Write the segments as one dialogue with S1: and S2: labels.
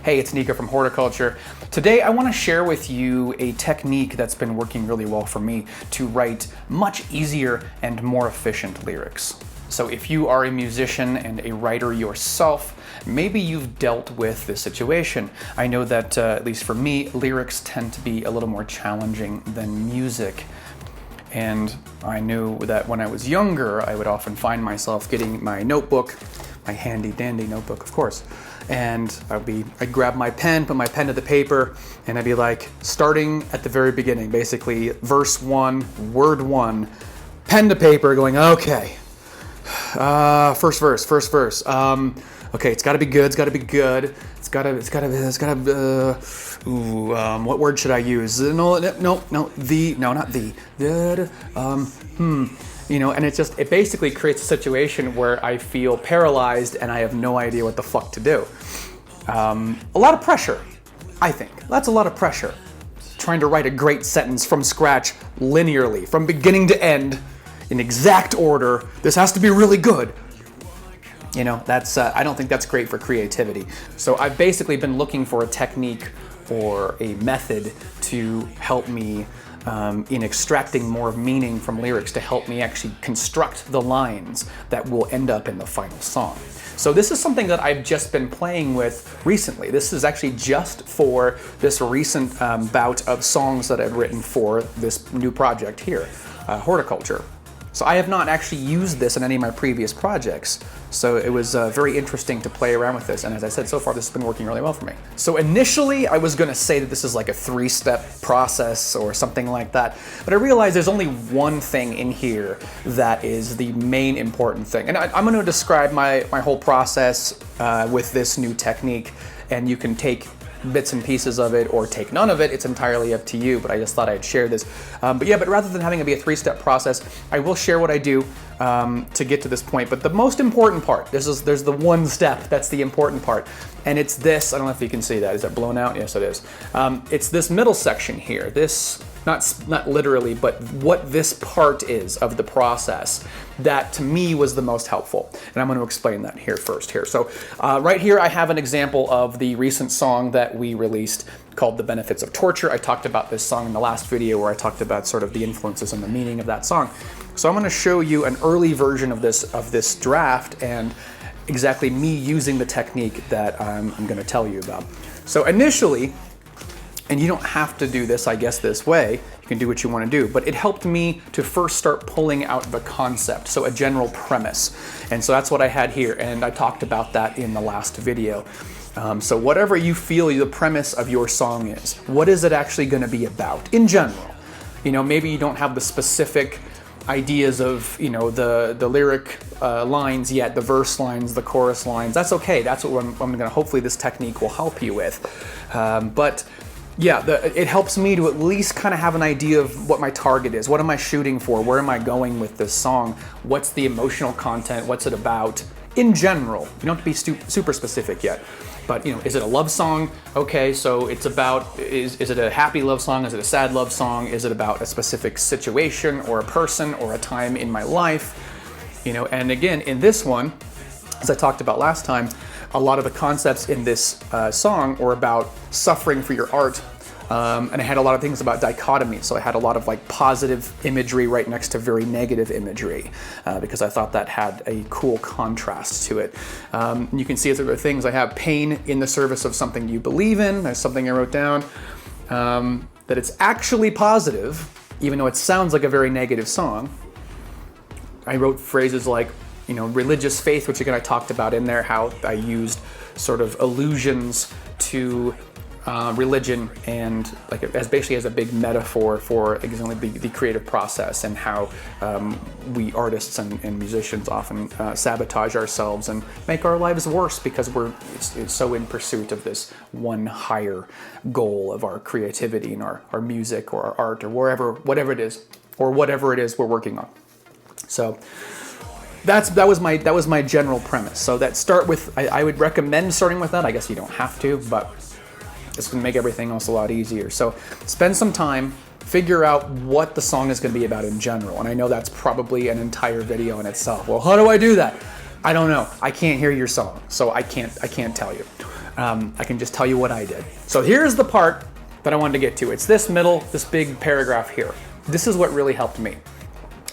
S1: Hey, it's Nico from Whorticulture. Today I want to share with you a technique that's been working really well for me to write much easier and more efficient lyrics. So if you are a musician and a writer yourself, maybe you've dealt with this situation. I know that, at least for me, lyrics tend to be a little more challenging than music. And I knew that when I was younger, I would often find myself getting my notebook, my handy dandy notebook, of course, and I'd grab my pen, put my pen to the paper, and I'd be like, starting at the very beginning, basically verse 1, word 1, pen to paper, going, okay, first verse, okay, it's gotta be good, what word should I use? Not the, You know, and it basically creates a situation where I feel paralyzed and I have no idea what the fuck to do. A lot of pressure, I think. That's a lot of pressure. Trying to write a great sentence from scratch, linearly, from beginning to end, in exact order. This has to be really good. You know, I don't think that's great for creativity. So I've basically been looking for a technique or a method to help me in extracting more meaning from lyrics, to help me actually construct the lines that will end up in the final song. So this is something that I've just been playing with recently. This is actually just for this recent bout of songs that I've written for this new project here, Whorticulture. So I have not actually used this in any of my previous projects. So it was very interesting to play around with this. And as I said, so far this has been working really well for me. So initially I was gonna say that this is like a 3-step process or something like that. But I realized there's only one thing in here that is the main important thing. And I'm gonna describe my whole process with this new technique. And you can take bits and pieces of it or take none of it. It's entirely up to you, but I just thought I'd share this. But rather than having it be a 3-step process, I will share what I do to get to this point. But the most important part, there's the one step that's the important part. And it's this, I don't know if you can see that. Is that blown out? Yes, it is. It's this middle section here. This, not literally, but what this part is of the process that to me was the most helpful. And I'm going to explain that here first. So right here I have an example of the recent song that we released called The Benefits of Torture. I talked about this song in the last video where I talked about sort of the influences and the meaning of that song. So I'm going to show you an early version of this draft and exactly me using the technique that I'm going to tell you about. So initially, and you don't have to do this, I guess, this way. You can do what you want to do. But it helped me to first start pulling out the concept, so a general premise. And so that's what I had here, and I talked about that in the last video. So whatever you feel the premise of your song is, what is it actually going to be about in general? You know, maybe you don't have the specific ideas of, you know, the lyric lines yet, the verse lines, the chorus lines. That's okay. That's what I'm going to, hopefully this technique will help you with. But yeah, it helps me to at least kind of have an idea of what my target is. What am I shooting for? Where am I going with this song? What's the emotional content? What's it about? In general, you don't have to be super specific yet. But, you know, is it a love song? Okay, so it's about, is it a happy love song? Is it a sad love song? Is it about a specific situation or a person or a time in my life? You know, and again, in this one, as I talked about last time, a lot of the concepts in this song were about suffering for your art. And I had a lot of things about dichotomy. So I had a lot of like positive imagery right next to very negative imagery because I thought that had a cool contrast to it. You can see through the things I have pain in the service of something you believe in. There's something I wrote down that it's actually positive, even though it sounds like a very negative song. I wrote phrases like, you know, religious faith, which again I talked about in there, how I used sort of allusions to religion and like as basically as a big metaphor for exactly the creative process and how we artists and musicians often sabotage ourselves and make our lives worse because we're so in pursuit of this one higher goal of our creativity and our music or our art or whatever it is we're working on. So that was my general premise. So I would recommend starting with that. I guess you don't have to, but it's going to make everything else a lot easier. So spend some time, figure out what the song is going to be about in general. And I know that's probably an entire video in itself. Well, how do I do that? I don't know. I can't hear your song, so I can't tell you. I can just tell you what I did. So here's the part that I wanted to get to. It's this big paragraph here. This is what really helped me.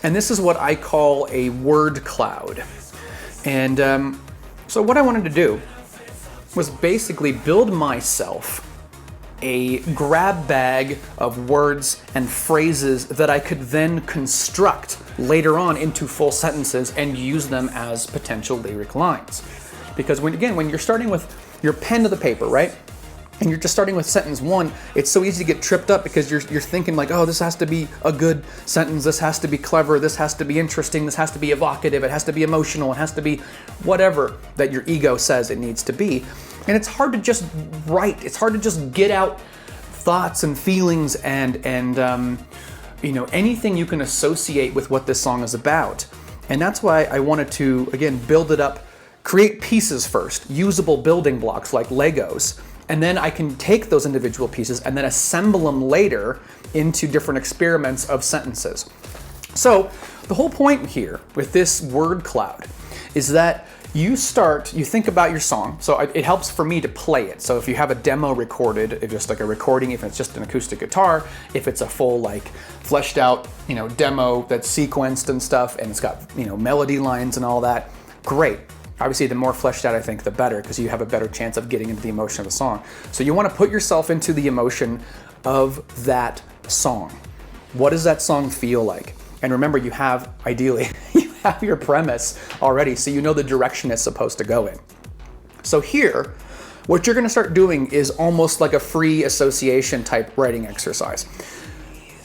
S1: And this is what I call a word cloud. And so what I wanted to do was basically build myself a grab bag of words and phrases that I could then construct later on into full sentences and use them as potential lyric lines. Because when you're starting with your pen to the paper, right? And you're just starting with sentence one, it's so easy to get tripped up because you're thinking like, oh, this has to be a good sentence, this has to be clever, this has to be interesting, this has to be evocative, it has to be emotional, it has to be whatever that your ego says it needs to be. And it's hard to just write, it's hard to just get out thoughts and feelings and anything you can associate with what this song is about. And that's why I wanted to, again, build it up, create pieces first, usable building blocks like Legos, and then I can take those individual pieces and then assemble them later into different experiments of sentences. So the whole point here with this word cloud is that you think about your song. So it helps for me to play it. So if you have a demo recorded, if just like a recording, if it's just an acoustic guitar, if it's a full like fleshed out, demo that's sequenced and stuff, and it's got, melody lines and all that, great. Obviously, the more fleshed out I think, the better, because you have a better chance of getting into the emotion of the song. So you want to put yourself into the emotion of that song. What does that song feel like? And remember, you have your premise already, so you know the direction it's supposed to go in. So here, what you're going to start doing is almost like a free association type writing exercise.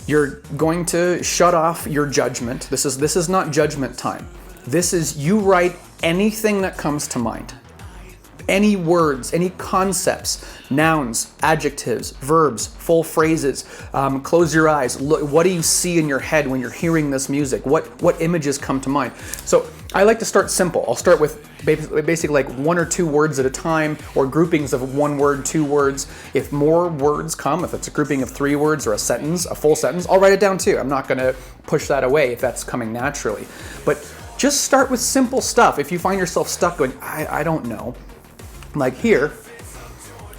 S1: You're going to shut off your judgment. This is not judgment time. This is you write anything that comes to mind. Any words, any concepts, nouns, adjectives, verbs, full phrases. Close your eyes. Look, what do you see in your head when you're hearing this music? What images come to mind? So I like to start simple. I'll start with basically like 1 or 2 words at a time, or groupings of 1 word, 2 words. If more words come, if it's a grouping of 3 words or a sentence, a full sentence, I'll write it down too. I'm not going to push that away if that's coming naturally. But just start with simple stuff. If you find yourself stuck going, I don't know. Like here,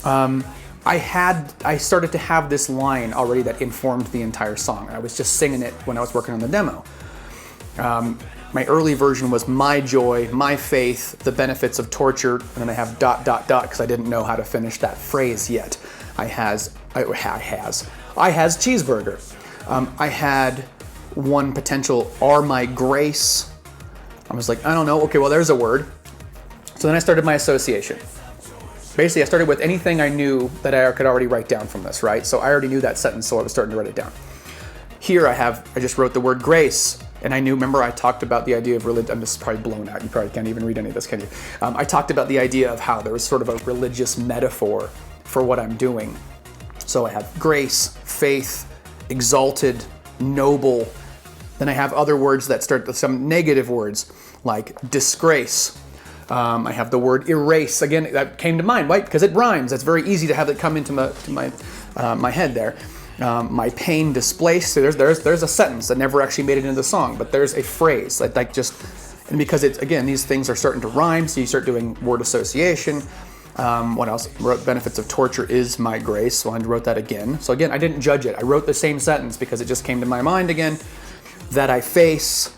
S1: I started to have this line already that informed the entire song. I was just singing it when I was working on the demo. My early version was my joy, my faith, the benefits of torture, and then I have ... because I didn't know how to finish that phrase yet. I has cheeseburger. I had one potential, are my grace. I was like, I don't know. Okay, well, there's a word. So then I started my association. Basically, I started with anything I knew that I could already write down from this, right? So I already knew that sentence, so I was starting to write it down. Here I just wrote the word grace, and remember I talked about the idea of religion. I'm just probably blown out. You probably can't even read any of this, can you? I talked about the idea of how there was sort of a religious metaphor for what I'm doing. So I have grace, faith, exalted, noble. Then I have other words that start with some negative words, like disgrace. I have the word erase. Again, that came to mind, right? Because it rhymes. It's very easy to have it come into my head there. My pain displaced. So there's a sentence that never actually made it into the song, but there's a phrase and because it's, again, these things are starting to rhyme, so you start doing word association. What else? Wrote benefits of torture is my grace. So I wrote that again. So again, I didn't judge it. I wrote the same sentence because it just came to my mind again. That I face,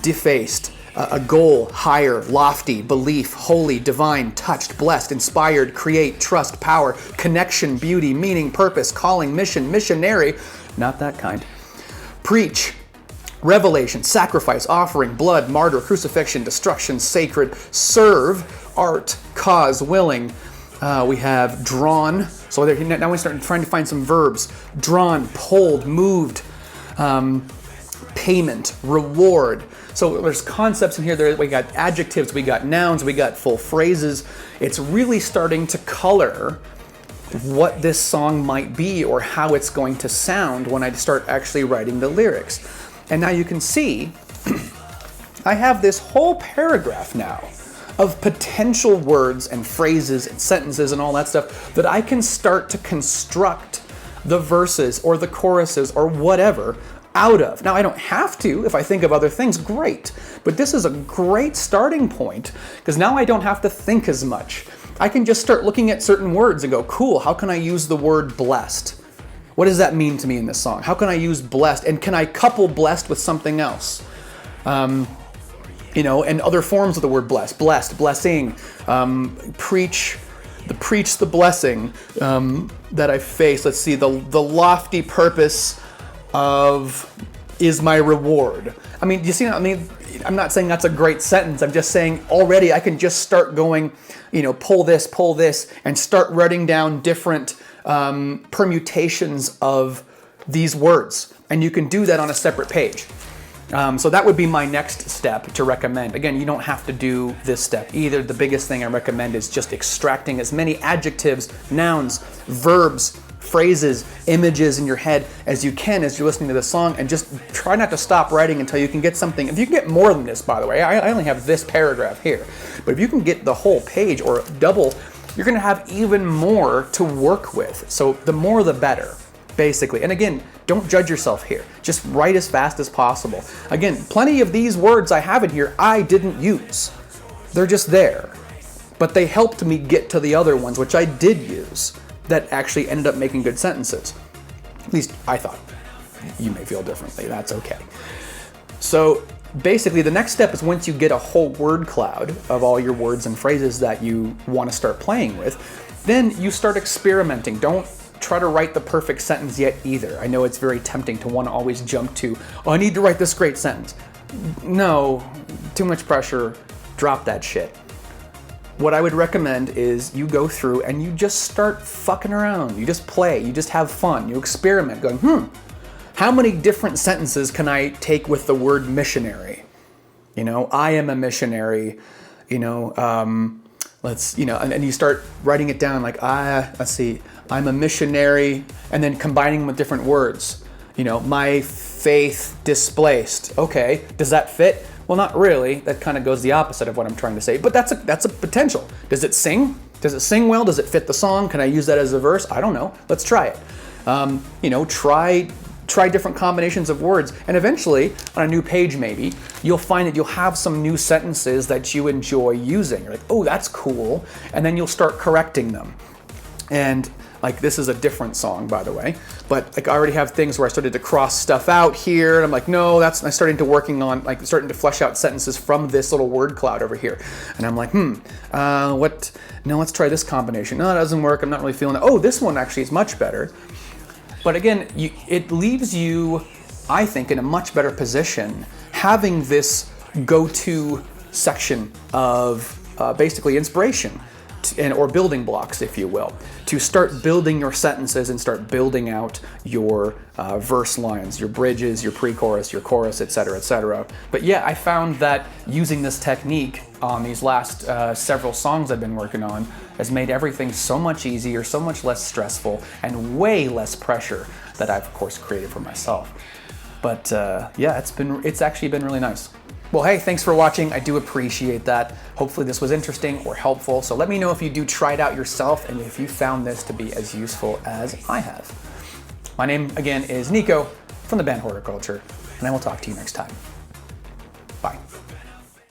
S1: defaced, a goal, higher, lofty, belief, holy, divine, touched, blessed, inspired, create, trust, power, connection, beauty, meaning, purpose, calling, mission, missionary, not that kind, preach, revelation, sacrifice, offering, blood, martyr, crucifixion, destruction, sacred, serve, art, cause, willing. We have drawn. So now we start trying to find some verbs. Drawn, pulled, moved, payment, reward. So there's concepts in here. We got adjectives, we got nouns, we got full phrases. It's really starting to color what this song might be or how it's going to sound when I start actually writing the lyrics. And now you can see I have this whole paragraph now of potential words and phrases and sentences and all that stuff that I can start to construct the verses or the choruses or whatever out of. Now, I don't have to. If I think of other things, great. But this is a great starting point because now I don't have to think as much. I can just start looking at certain words and go, cool, how can I use the word blessed? What does that mean to me in this song? How can I use blessed? And can I couple blessed with something else? You know, and other forms of the word blessed, blessing, preach the blessing that I face. Let's see, the lofty purpose of is my reward. I mean, you see, I mean, I'm not saying that's a great sentence. I'm just saying already I can just start going, you know, pull this, and start writing down different permutations of these words. And you can do that on a separate page. So that would be my next step to recommend. Again, you don't have to do this step either. The biggest thing I recommend is just extracting as many adjectives, nouns, verbs, phrases, images in your head as you can as you're listening to the song, and just try not to stop writing until you can get something. If you can get more than this, by the way, I only have this paragraph here, but if you can get the whole page or double, you're gonna have even more to work with. So the more the better, basically. And again, don't judge yourself here. Just write as fast as possible. Again, plenty of these words I have in here I didn't use. They're just there. But they helped me get to the other ones, which I did use, that actually ended up making good sentences. At least I thought. You may feel differently, that's okay. So basically the next step is, once you get a whole word cloud of all your words and phrases that you want to start playing with, then you start experimenting. Don't try to write the perfect sentence yet either. I know it's very tempting to want to always jump to, oh, I need to write this great sentence. No, too much pressure, drop that shit. What I would recommend is you go through and you just start fucking around. You just play, you just have fun, you experiment, going, how many different sentences can I take with the word missionary? You know, I am a missionary, you know, and you start writing it down like, let's see, I'm a missionary, and then combining them with different words. You know, my faith displaced. Okay, does that fit? Well, not really. That kind of goes the opposite of what I'm trying to say, but that's a potential. Does it sing? Does it sing well? Does it fit the song? Can I use that as a verse? I don't know. Let's try it. You know, try different combinations of words, and eventually, on a new page maybe, you'll find that you'll have some new sentences that you enjoy using. You're like, oh, that's cool, and then you'll start correcting them. And like, this is a different song, by the way, but like I already have things where I started to cross stuff out here, and I'm like, no, I'm starting to flesh out sentences from this little word cloud over here. And I'm like, let's try this combination. No, it doesn't work. I'm not really feeling it. Oh, this one actually is much better. But again, it leaves you, I think, in a much better position having this go-to section of basically inspiration or building blocks, if you will, to start building your sentences and start building out your verse lines, your bridges, your pre-chorus, your chorus, etc., etc. But yeah, I found that using this technique on these last several songs I've been working on has made everything so much easier, so much less stressful, and way less pressure that I've, of course, created for myself. But yeah, it's actually been really nice. Well, hey, thanks for watching. I do appreciate that. Hopefully this was interesting or helpful. So let me know if you do try it out yourself and if you found this to be as useful as I have. My name, again, is Nico from the band Whorticulture, and I will talk to you next time.